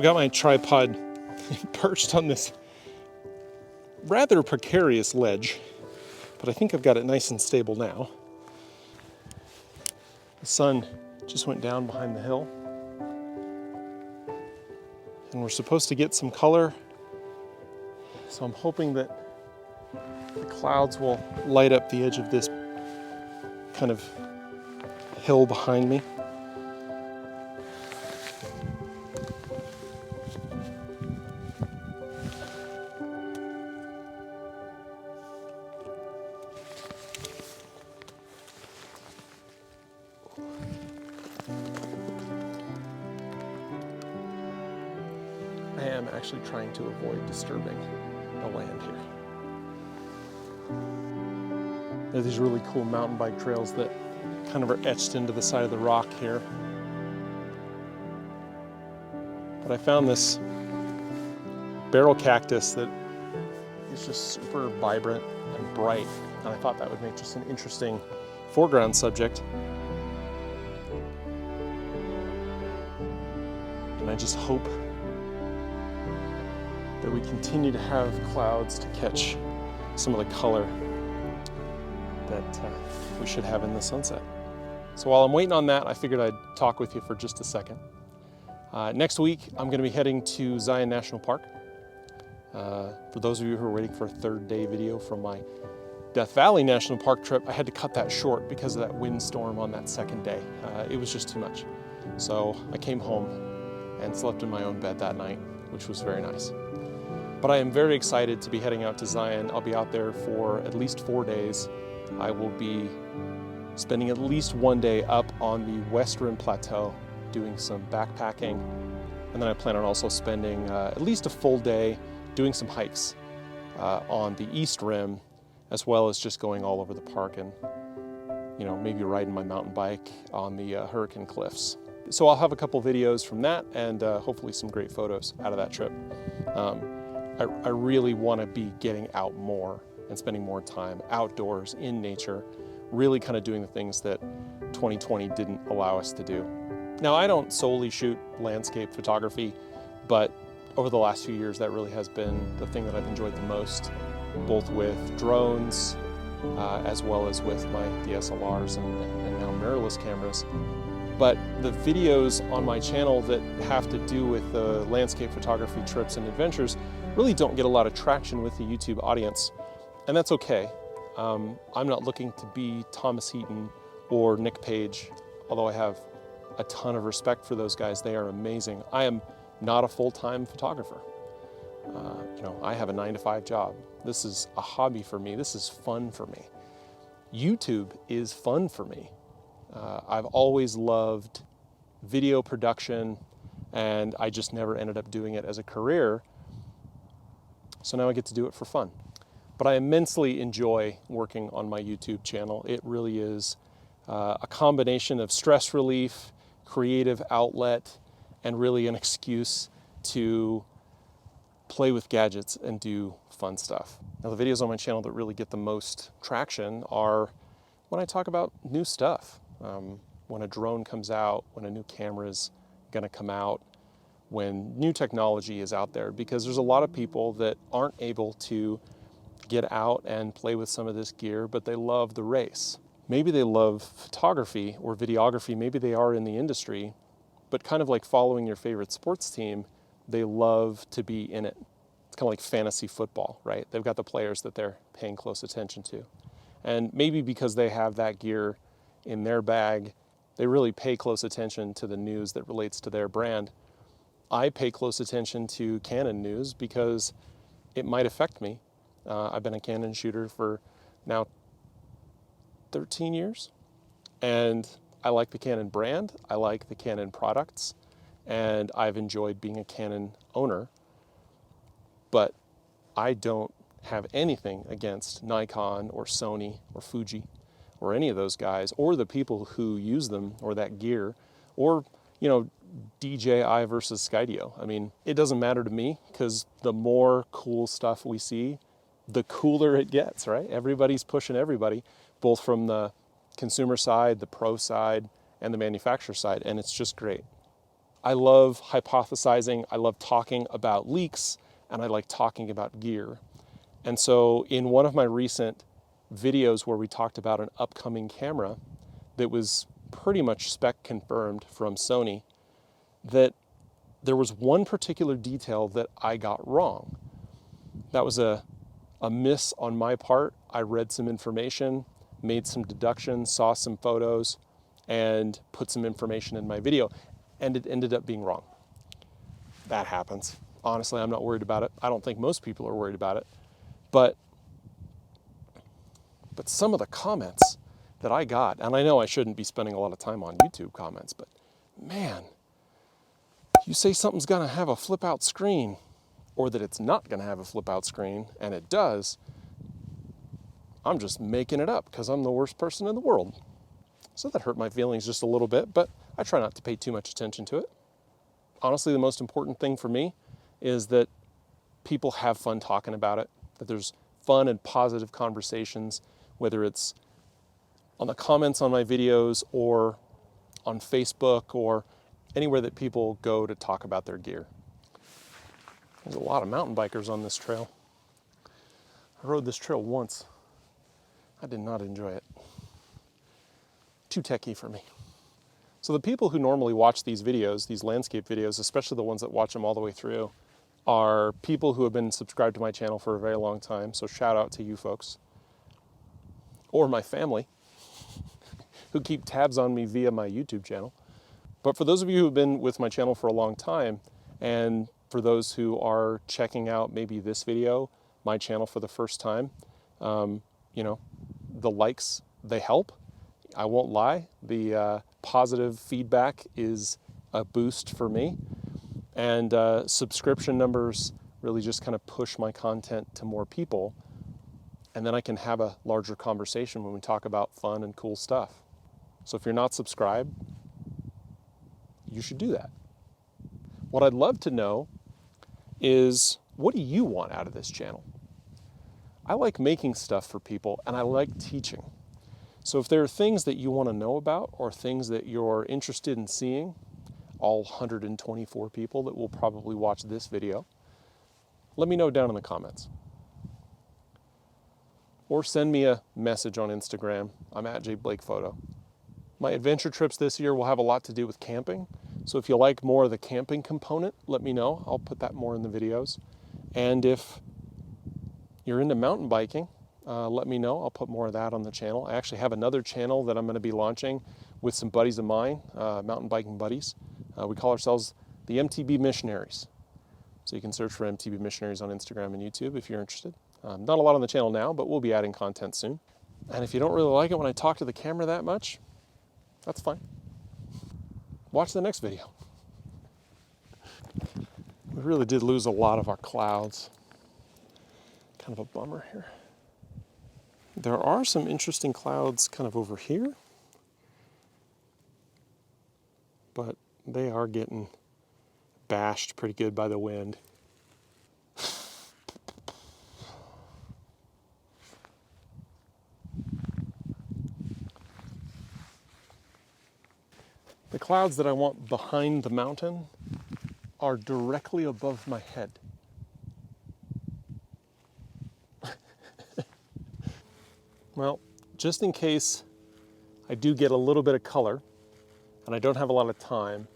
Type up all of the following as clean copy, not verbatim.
got my tripod perched on this rather precarious ledge, but I think I've got it nice and stable now. The sun just went down behind the hill, and we're supposed to get some color, so I'm hoping that the clouds will light up the edge of this kind of hill behind me. I am actually trying to avoid disturbing the land here. There are these really cool mountain bike trails that kind of are etched into the side of the rock here. But I found this barrel cactus that is just super vibrant and bright, and I thought that would make just an interesting foreground subject. And I just hope that we continue to have clouds to catch some of the color that we should have in the sunset. So while I'm waiting on that, I figured I'd talk with you for just a second. Next week, I'm going to be heading to Zion National Park. For those of you who are waiting for a third day video from my Death Valley National Park trip, I had to cut that short because of that windstorm on that second day. It was just too much. So I came home and slept in my own bed that night, which was very nice. But I am very excited to be heading out to Zion. I'll be out there for at least 4 days. I will be spending at least one day up on the West Rim Plateau doing some backpacking. And then I plan on also spending at least a full day doing some hikes on the East Rim, as well as just going all over the park and, you know, maybe riding my mountain bike on the Hurricane Cliffs. So I'll have a couple videos from that and hopefully some great photos out of that trip. I really want to be getting out more and spending more time outdoors in nature, really kind of doing the things that 2020 didn't allow us to do. Now, I don't solely shoot landscape photography, but over the last few years, that really has been the thing that I've enjoyed the most, both with drones, as well as with my DSLRs and now mirrorless cameras. But the videos on my channel that have to do with the landscape photography trips and adventures really don't get a lot of traction with the YouTube audience, and that's okay. I'm not looking to be Thomas Heaton or Nick Page, although I have a ton of respect for those guys. They are amazing. I am not a full-time photographer. You know, I have a 9-to-5 job. This is a hobby for me. This is fun for me. YouTube is fun for me. I've always loved video production, and I just never ended up doing it as a career. So now I get to do it for fun. But I immensely enjoy working on my YouTube channel. It really is a combination of stress relief, creative outlet, and really an excuse to play with gadgets and do fun stuff. Now, the videos on my channel that really get the most traction are when I talk about new stuff. When a drone comes out, when a new camera is gonna come out, when new technology is out there, because there's a lot of people that aren't able to get out and play with some of this gear, but they love the race. Maybe they love photography or videography, maybe they are in the industry, but kind of like following your favorite sports team, they love to be in it. It's kind of like fantasy football, right? They've got the players that they're paying close attention to. And maybe because they have that gear in their bag, they really pay close attention to the news that relates to their brand. I pay close attention to Canon news because it might affect me. I've been a Canon shooter for now 13 years, and I like the Canon brand, I like the Canon products, and I've enjoyed being a Canon owner, but I don't have anything against Nikon or Sony or Fuji or any of those guys, or the people who use them, or that gear, or, you know, DJI versus Skydio. I mean, it doesn't matter to me, because the more cool stuff we see, the cooler it gets, right? Everybody's pushing everybody, both from the consumer side, the pro side, and the manufacturer side, and it's just great. I love hypothesizing, I love talking about leaks, and I like talking about gear. And so in one of my recent videos where we talked about an upcoming camera that was pretty much spec confirmed from Sony, that there was one particular detail that I got wrong. That was a miss on my part. I read some information, made some deductions, saw some photos, and put some information in my video, and it ended up being wrong. That happens. Honestly, I'm not worried about it. I don't think most people are worried about it. But some of the comments that I got, and I know I shouldn't be spending a lot of time on YouTube comments, but man, you say something's gonna have a flip out screen, or that it's not gonna have a flip out screen, and it does, I'm just making it up because I'm the worst person in the world. So that hurt my feelings just a little bit, but I try not to pay too much attention to it. Honestly, the most important thing for me is that people have fun talking about it, that there's fun and positive conversations, whether it's on the comments on my videos or on Facebook or anywhere that people go to talk about their gear. There's a lot of mountain bikers on this trail. I rode this trail once. I did not enjoy it. Too techie for me. So the people who normally watch these videos, these landscape videos, especially the ones that watch them all the way through, are people who have been subscribed to my channel for a very long time. So shout out to you folks. Or my family, who keep tabs on me via my YouTube channel. But for those of you who have been with my channel for a long time, and for those who are checking out maybe this video, my channel for the first time, you know, the likes, they help. I won't lie, the positive feedback is a boost for me. And subscription numbers really just kind of push my content to more people. And then I can have a larger conversation when we talk about fun and cool stuff. So if you're not subscribed, you should do that. What I'd love to know is, what do you want out of this channel? I like making stuff for people, and I like teaching. So if there are things that you want to know about, or things that you're interested in seeing, all 124 people that will probably watch this video, let me know down in the comments. Or send me a message on Instagram. I'm at jblakePhoto. My adventure trips this year will have a lot to do with camping. So if you like more of the camping component, let me know. I'll put that more in the videos. And if you're into mountain biking, let me know. I'll put more of that on the channel. I actually have another channel that I'm going to be launching with some buddies of mine, mountain biking buddies. We call ourselves the MTB Missionaries. So you can search for MTB Missionaries on Instagram and YouTube if you're interested. Not a lot on the channel now, but we'll be adding content soon. And if you don't really like it when I talk to the camera that much, that's fine. Watch the next video. We really did lose a lot of our clouds. Kind of a bummer here. There are some interesting clouds kind of over here, but they are getting bashed pretty good by the wind. The clouds that I want behind the mountain are directly above my head. Well, just in case I do get a little bit of color and I don't have a lot of time,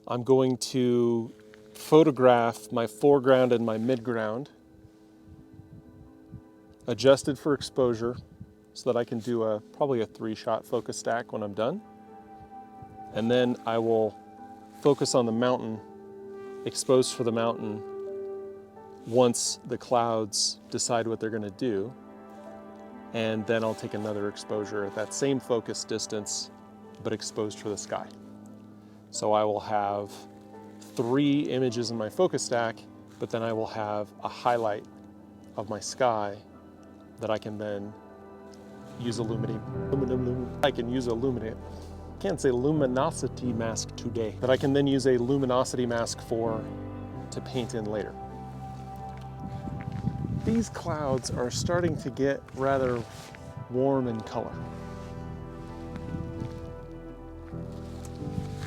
I'm going to photograph my foreground and my midground, adjusted for exposure so that I can do probably a 3-shot focus stack when I'm done. And then I will focus on the mountain, expose for the mountain, once the clouds decide what they're going to do. And then I'll take another exposure at that same focus distance, but exposed for the sky. So I will have 3 images in my focus stack, but then I will have a highlight of my sky that I can then use can't say luminosity mask today, but I can then use a luminosity mask to paint in later. These clouds are starting to get rather warm in color.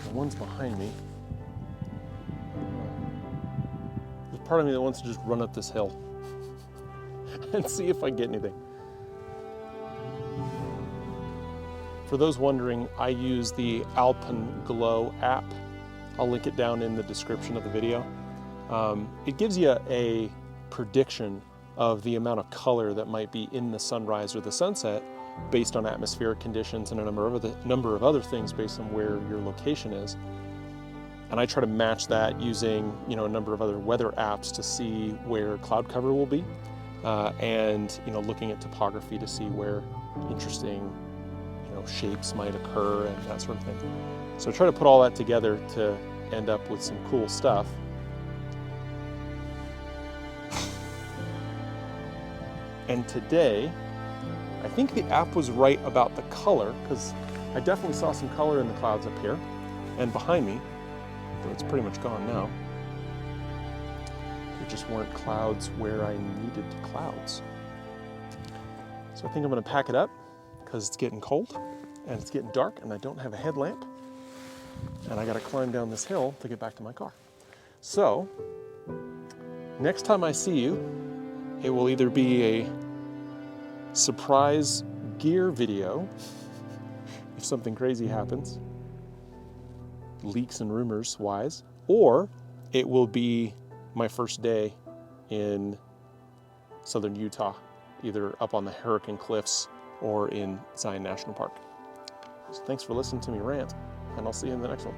The ones behind me There's part of me that wants to just run up this hill and see if I get anything. For those wondering, I use the Alpenglow app. I'll link it down in the description of the video. It gives you a prediction of the amount of color that might be in the sunrise or the sunset based on atmospheric conditions and a number of other things based on where your location is. And I try to match that using, you know, a number of other weather apps to see where cloud cover will be, and, you know, looking at topography to see where interesting, you know, shapes might occur and that sort of thing. So I try to put all that together to end up with some cool stuff. And today, I think the app was right about the color, because I definitely saw some color in the clouds up here and behind me, though it's pretty much gone now. There just weren't clouds where I needed clouds. So I think I'm gonna pack it up because it's getting cold and it's getting dark and I don't have a headlamp and I gotta climb down this hill to get back to my car. So next time I see you, it will either be a surprise gear video if something crazy happens, leaks and rumors wise, or it will be my first day in southern Utah, either up on the Hurricane Cliffs or in Zion National Park. So thanks for listening to me rant, and I'll see you in the next one.